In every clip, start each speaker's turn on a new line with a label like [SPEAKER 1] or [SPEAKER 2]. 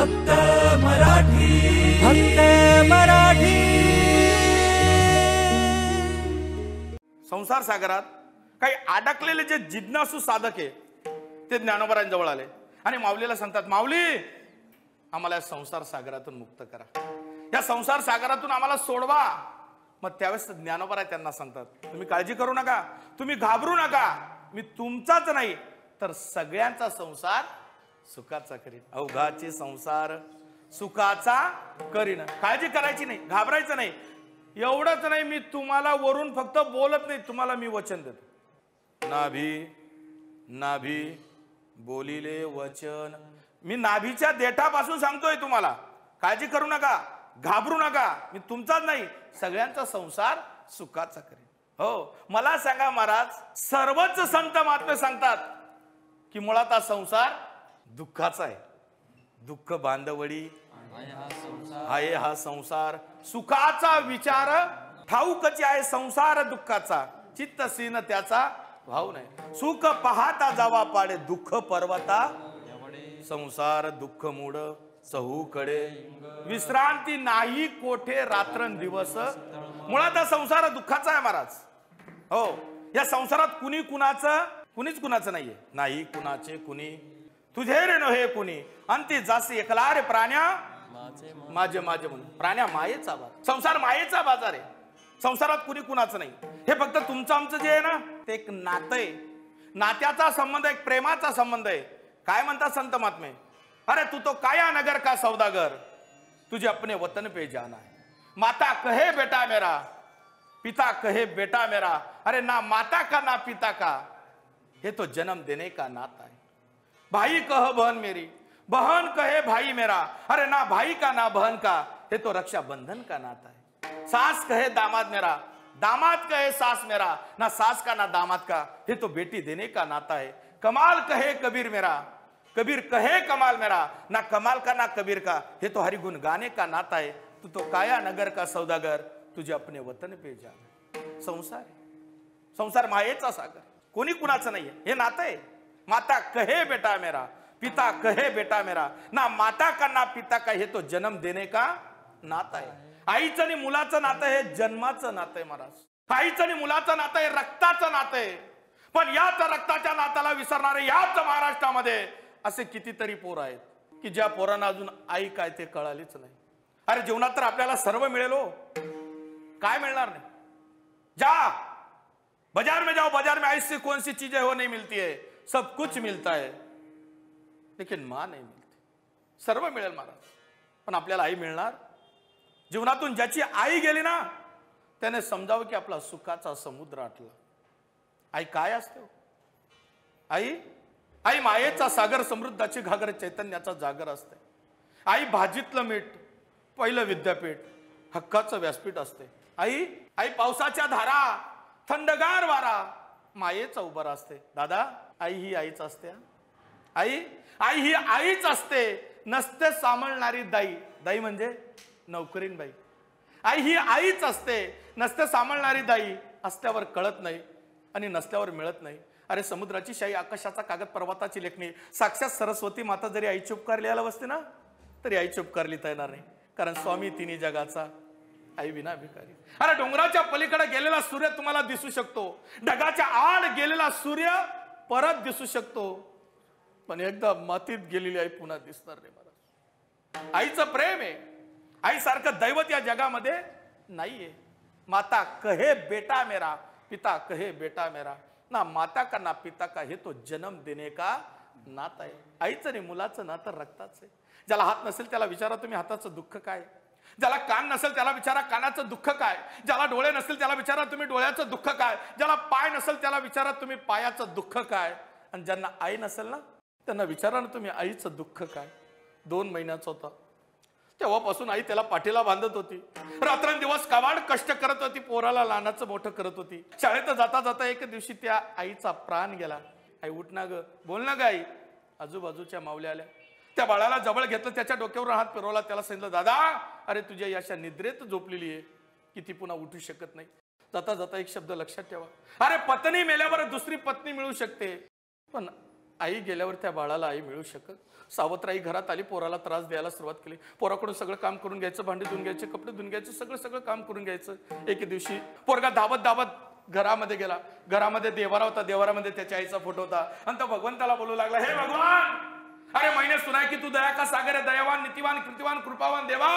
[SPEAKER 1] फक्त मराठी, फक्त मराठी।
[SPEAKER 2] संसार सागरात काही अडकलेले जे जिज्ञासू साधक आहे ते ज्ञानोबारांजवळ आले आणि माऊलीला सांगतात, माऊली आम्हाला या संसार सागरातून मुक्त करा, या संसार सागरातून आम्हाला सोडवा। मग त्यावेळेस ज्ञानोबा त्यांना सांगतात, तुम्ही काळजी करू नका, तुम्ही घाबरू नका, मी तुमचाच नाही तर सगळ्यांचा संसार सुखाचा करीन। अवघाचे संसार सुखाचा करीन, काळजी करायची नाही, घाबरायचं नाही। एवढंच नाही, मी तुम्हाला वरून फक्त बोलत नाही, तुम्हाला मी वचन देतो। नाभी नाभी बोलिले वचन, मी नाभीच्या देठापासून सांगतोय तुम्हाला, काळजी करू नका, घाबरू नका, मी तुमचाच नाही सगळ्यांचा संसार सुखाचा करेन। हो, मला सांगा महाराज, सर्वच संत महात्मे सांगतात की मुळात हा संसार दुःखाचा आहे। दुःख बांधवडी आहे हा संसार, सुखाचा विचार ठाऊकची आहे संसार दुःखाचा, चित्तसीन त्याचा भाव नाही। सुख पाहता जावा पाडे, दुःख पर्वता संसार दुःख मूड चहूकडे, विश्रांती नाही कोठे रात्रंदिवस। मुळात हा संसार दुःखाचा आहे महाराज। हो, या संसारात कुणी कुणाचं, कुणीच कुणाचं नाहीये, नाही कुणाचे कुणी, तुझे रे नव्हे कुणी, अंती जासी एकला रे प्राण्या माझे माझे म्हणून। प्राण्या मायेचा बाजार, संसार मायेचा बाजार आहे, संसारात कुणी कुणाचं नाही। हे फक्त तुमचं आमचं जे आहे ना, ते एक नातं आहे, नात्याचा संबंध, एक प्रेमाचा संबंध आहे। काय म्हणतात संत महात्मे, अरे तू तो काया नगर का सौदागर, तुझे अपने वतन पे जाना है। माता कहे बेटा मेरा, पिता कहे बेटा मेरा, अरे ना माता का ना पिता का, ये तो जन्म देने का नाता है। भाई कह बहन मेरी, बहन कहे भाई मेरा, अरे ना भाई का ना बहन का, ये तो रक्षा बंधन का नाता है। सास कहे दामाद मेरा, दामाद कहे सास मेरा, ना सास का ना दामाद का, ये तो बेटी देने का नाता है। कमाल कहे कबीर मेरा, कबीर कहे कमाल मेरा, ना कमाल का ना कबीर का, ये तो हरि गुण गाने का नाता है। तू तो काया नगर का सौदागर, तुझे अपने वतन पे जाना। संसार आहे, संसार मायेचा सागर, कोणी कुणाचं नाहीये, हे नातं आहे। माता कहे बेटा मेरा, पिता कहे बेटा मेरा, ना माता का ना पिता का, हे तो जन्म देने का नाता आहे। आईचं आणि मुलाचं नातं हे जन्माचं नातं आहे महाराज। आईचं आणि मुलाचं नातं हे रक्ताचं नातं आहे। पण याच रक्ताच्या नात्याला विसरणारे याच महाराष्ट्रामध्ये असे कितीतरी पोर आहेत की ज्या पोरांना अजून आई काय ते कळालीच नाही। अरे जीवनात तर आपल्याला सर्व मिळेल हो, काय मिळणार नाही? जा बाजार में जाओ, बाजार में ऐसी कौन सी चीजें हो नहीं मिलती है, सब कुछ मिलता है लेकिन मां नहीं मिलती। सर्व मिळेल महाराज, पण आपल्याला आई मिळणार? जीवनातून ज्याची आई गेली ना, त्याने समजावं की आपला सुखाचा समुद्र आटला। आई काय असते? आई आई मायेचा सागर, समृद्धाची घागर, चैतन्याचा जागर असते। आई भाजीतलं मीठ, पहिलं विद्यापीठ, हक्काचं व्यासपीठ असते। आई आई पावसाच्या धारा, थंडगार वारा, मायेचा उभार असते। दादा, आई ही आईच असते। आई आई ही आईच असते, नसते सांभाळणारी दाई। दाई म्हणजे नोकरीन बाई। आई ही आईच असते, नसते सांभाळणारी दाई, असल्यावर कळत नाही आणि नसल्यावर मिळत नाही। अरे समुद्राची शाई, आकाशाचा कागद, पर्वताची लेखणी, साक्षात सरस्वती माता जरी आईची उपकार लिहायला बसते ना, तरी आईची उपकार लिहिता येणार नाही, कारण स्वामी तिन्ही जगाचा, आई विना भिकारी। अरे डोंगराच्या पलीकडे गेलेला सूर्य तुम्हाला दिसू शकतो, ढगाच्या आड गेलेला सूर्य परत दिसू शकतो, पण एकदा मातीत गेलेली आई पुन्हा दिसणार नाही महाराज। आईचं प्रेम आहे, आई सारखं दैवत या जगामध्ये नाहीये। माता कहे बेटा मेरा, पिता कहे बेटा मेरा, ना माता का ना पिता का, हे तो जन्म देने का नाता आहे। आईचं आणि मुलाचं नातं रक्ताचं आहे। ज्याला हात नसेल त्याला विचारा तुम्ही हाताचं दुःख काय, ज्याला कान नसेल त्याला विचारा कानाचं दुःख काय, ज्याला डोळे नसेल त्याला विचारा तुम्ही डोळ्याचं दुःख काय, ज्याला पाय नसेल त्याला विचारा तुम्ही पायाचं दुःख काय, आणि ज्यांना आई नसेल ना त्यांना विचारा ना तुम्ही आईचं दुःख काय। 2 महिन्याचा होता तेव्हापासून आई त्याला पाठीला बांधत होती, रात्रंदिवस कावाड कष्ट करत होती, पोराला लहानाचं मोठं करत होती। शाळेत जाता जाता एक दिवशी त्या आईचा प्राण गेला। आई उठ ना ग, बोल ना ग आई। आजूबाजूच्या माऊल्या आल्या, त्या बाळाला जवळ घेतलं, त्याच्या डोक्यावर हात फिरवला, त्याला सांगितलं, दादा अरे तुझ्या याच्या निद्रेत झोपलेली आहे की ती पुन्हा उठू शकत नाही। जाता जाता एक शब्द लक्षात ठेवा, अरे पत्नी मेल्यावर दुसरी पत्नी मिळू शकते, पण आई गेल्यावर त्या बाळाला आई मिळू शकत। सावत्र आई घरात आली, पोराला त्रास द्यायला सुरुवात केली। पोराकडून सगळं काम करून घ्यायचं, भांडी धुवून घ्यायचे, कपडे धुवून घ्यायचे, सगळं काम करून घ्यायचं। एके दिवशी पोरगा धावत घरामध्ये गेला। घरामध्ये देवारा होता, देवारामध्ये त्याच्या आईचा फोटो होता आणि तो भगवंताला बोलू लागला, हे भगवान, अरे मैंने सुना है कि तू दया का सागर है, दयावान, नीतिवान, कृतिवान, कृपावान देवा।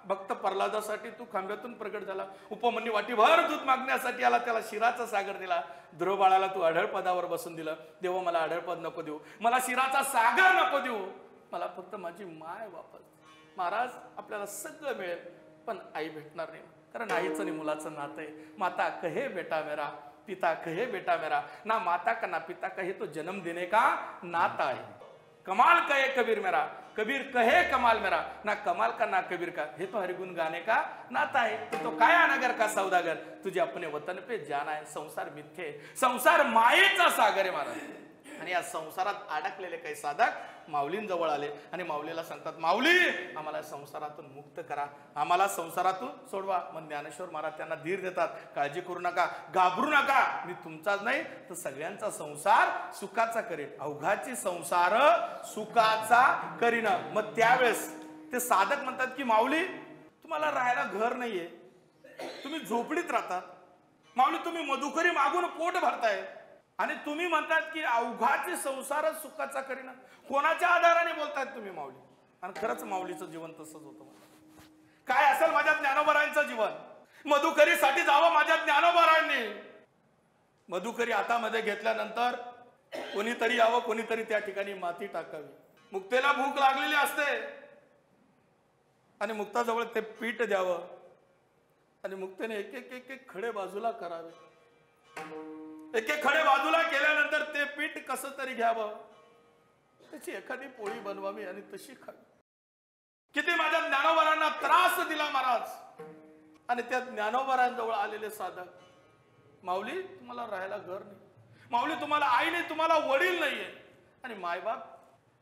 [SPEAKER 2] भक्त प्रल्हादासाठी तू खांब्यातून प्रगट झाला। उपमन्यू वाटीभर दूध मागण्यासाठी आला, त्याला शिराचा सागर दिला। ध्रुव बाळाला तू आढळ पदावर बसून दिलं। देवा मला आढळ पद नको देऊ, मला शिराचा सागर नको देऊ, मला फक्त माझी माय वापस। महाराज आपल्याला सगळं मिळेल पण आई भेटणार नाही, कारण आईचं आणि मुलाचं नातं आहे। माता कहे बेटा मेरा, पिता कहे बेटा मेरा, ना माता का ना पिता कहे तो जन्म देने का नाता है। कमाल कहे कबीर मेरा, कबीर कहे कमाल मेरा, ना कमाल का ना कबीर का, हे तो हरिगुण गाने का नाता है। तो काया नगर का सौदागर, तुझे अपने वतन पे जाना है। संसार मिथ्ये, संसार मायेचा सागर आहे महाराज। आणि या संसारात अडकलेले काही साधक माऊलींजवळ आले आणि माऊलीला सांगतात, माऊली आम्हाला संसारातून मुक्त करा, आम्हाला संसारातून सोडवा। मग ज्ञानेश्वर महाराज त्यांना धीर देतात, काळजी करू नका, घाबरू नका, मी तुमचाच नाही तर सगळ्यांचा संसार सुखाचा करेन, अवघाची संसार सुखाचा करीन। मग त्यावेळेस ते साधक म्हणतात की माऊली तुम्हाला राहायला घर नाहीये, तुम्ही झोपडीत राहतात, माऊली तुम्ही मधुकरी मागून पोट भरताय आणि तुम्ही म्हणतात की अवघाचे संसार सुखाचा करीना। कोणाच्या आधाराने बोलतायत तुम्ही माऊली? आणि खरंच माऊलीचं जीवन तसंच होतं। काय असेल माझ्या ज्ञानोबारायांचं जीवन? मधुकरीसाठी जावं माझ्या ज्ञानोबारायांनी। मधुकरी हातामध्ये घेतल्यानंतर कोणीतरी यावं, कोणीतरी त्या ठिकाणी माती टाकावी। मुक्तेला भूक लागलेली असते आणि मुक्ताजवळ ते पीठ द्यावं आणि मुक्तेने एक एक खडे बाजूला करावे। एक खडे बाजूला केल्यानंतर ते पीठ कसं तरी घ्यावं, त्याची एखादी पोळी बनवावी आणि तशी खावी। किती माझ्या ज्ञानोबारांना त्रास दिला महाराज। आणि त्या ज्ञानोबारांजवळ आलेले साधक, माऊली तुम्हाला राहायला घर नाही, माऊली तुम्हाला आई नाही, तुम्हाला वडील नाहीये। आणि मायबाप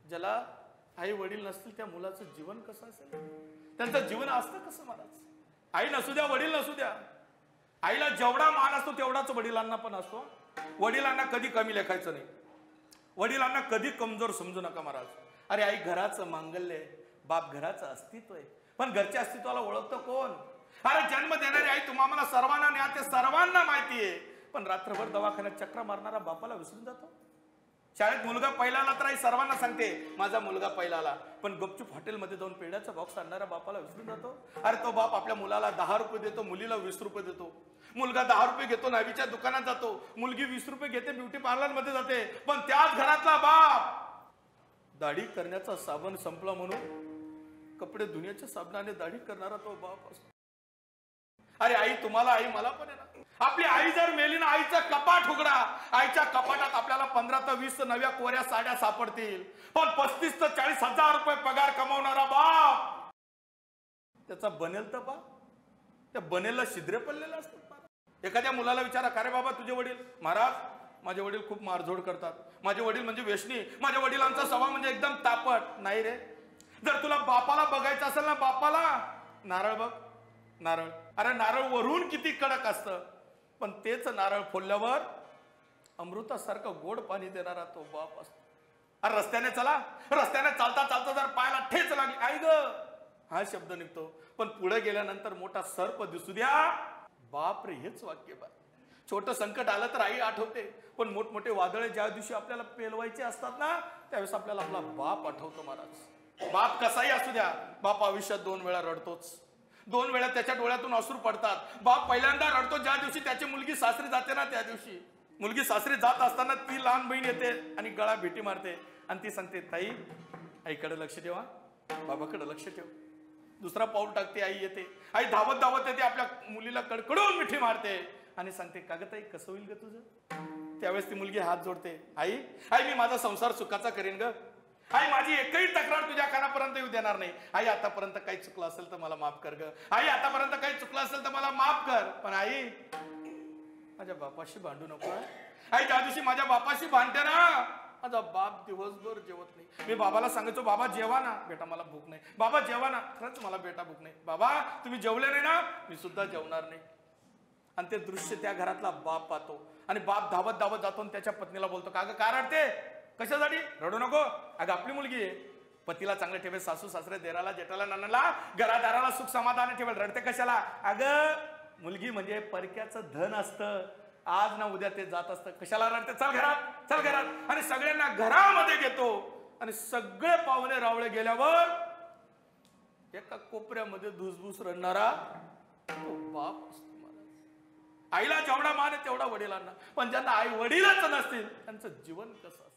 [SPEAKER 2] ज्याला आई वडील नसतील त्या मुलाचं जीवन कसं असेल, त्यांचं जीवन असतं कसं महाराज? आई नसू द्या, वडील नसू द्या, आईला जेवढा मान असतो तेवढाच वडिलांना पण असतो। वडिलांना कधी कमी लेखायचं नाही, वडिलांना कधी कमजोर समजू नका महाराज। अरे आई घराचं मांगल्य आहे, बाप घराचं अस्तित्व आहे, पण घरच्या अस्तित्वाला ओळखतं कोण? अरे जन्म देणारी आई तुम्हाला सर्वांना न्या, ते सर्वांना माहिती आहे, पण रात्रभर दवाखान्यात चक्र मारणारा बापाला विसरून जातो। शाळेत मुलगा पहिला आला तर आई सर्वांना सांगते माझा मुलगा पहिला आला, पण गपचूप हॉटेलमध्ये जाऊन पेढ्याचा बॉक्स आणणाऱ्या बापाला विसरून जातो। अरे तो बाप आपल्या मुलाला 10 रुपये देतो, मुलीला 20 रुपये देतो। मुलगा 10 रुपये घेतो, न्हावीच्या दुकानात जातो, मुलगी 20 रुपये घेते, ब्युटी पार्लर मध्ये जाते, पण त्याच घरातला बाप दाढी करण्याचा साबण संपला म्हणून कपडे धुण्याच्या साबणाने दाढी करणारा तो बाप असतो। अरे आई तुम्हाला, आई मला पण आहे ना। आपली आई जर मेली ना, आईचं कपाट उघडा, आईच्या कपाटात आपल्याला 15 ते 20 नव्या कोऱ्या साड्या सापडतील, पण 35 ते 40 हजार रुपये पगार कमावणारा बाप त्याचा बनेल तर बाप, त्या बनेलला छिद्रे पडलेले असतात। एखाद्या मुलाला विचारा, का रे बाबा तुझे वडील? महाराज माझे वडील खूप मारझोड करतात, माझे वडील म्हणजे व्यसनी, माझ्या वडिलांचा स्वभाव म्हणजे एकदम तापट। नाही रे, जर तुला बापाला बघायचं असेल ना, बापाला नारळ बघ, नारळ। अरे नारळ वरून किती कडक असतं, पण तेच नारळ फोडल्यावर अमृतासारखं गोड पाणी देणारा तो बाप असतो। अरे रस्त्याने चला, रस्त्याने चालता चालता जर पायाला ठेच लागली, आई ग हा शब्द निघतो, पण पुढे गेल्यानंतर मोठा सर्प दिसू द्या, बाप रे हेच वाक्य बा। छोटं संकट आलं तर आई आठवते, पण मोठमोठे वादळे ज्या दिवशी आपल्याला पेलवायचे असतात ना, त्यावेळेस आपल्याला आपला बाप आठवतो महाराज। बाप कसाही असू द्या, बाप आयुष्यात 2 वेळा रडतोच, 2 वेळा त्याच्या डोळ्यातून अश्रू पडतात। बाप पहिल्यांदा रडतो ज्या दिवशी त्याची मुलगी सासरी जाते ना, त्या दिवशी। मुलगी सासरी जात असताना ती लहान बहीण येते आणि गळा भेटी मारते आणि ती सांगते, ताई आईकडे लक्ष ठेवा, बाबाकडे लक्ष ठेव। दुसरा पाऊल टाकते, आई येते, आई धावत धावत येते, आपल्या मुलीला कडकडून मिठी मारते आणि सांगते, का ग ताई कसं होईल ग तुझं? त्यावेळेस ती मुलगी हात जोडते, आई आई मी माझा संसार सुखाचा करेन ग, आई माझी एकही तक्रार तुझ्या कानापर्यंत येऊ देणार नाही, आई आतापर्यंत काही चुकलं असेल तर मला माफ कर ग, आई आतापर्यंत काही चुकलं असेल तर मला माफ कर, पण आई माझ्या बापाशी भांडू नको। आई ज्या दिवशी माझ्या बापाशी भांडते ना, माझा बाप दिवसभर जेवत नाही। मी बाबाला सांगायचो, बाबा जेवा ना, बेटा मला भूक नाही, बाबा जेवा ना, खरंच मला बेटा भूक नाही, बाबा तुम्ही जेवले नाही ना, मी सुद्धा जेवणार नाही। आणि ते दृश्य त्या घरातला बाप पाहतो आणि बाप धावत धावत जातो आणि त्याच्या पत्नीला बोलतो, का ग का रडते? कशासाठी? रडू नको, अगं आपली मुलगी आहे, पतीला चांगलं ठेवेल, सासू सासरे देराला जेठाला नानाला घरादाराला सुख समाधान ठेवेल, रडते कशाला? अगं मुलगी म्हणजे परक्याचं धन असतं, आज ना उद्या ते जात असतं, कशाला रडते? चल घरात, चल घरात. आणि सगळ्यांना घरामध्ये घेतो आणि सगळे पाहुणे रावळे गेल्यावर एका कोपऱ्यामध्ये धुसभूस रडणारा तो बाप असतो. आईला जेवढा मान आहे तेवढा वडिलांना, पण ज्यांना आई वडीलच नसतील त्यांचं जीवन कसं असतं?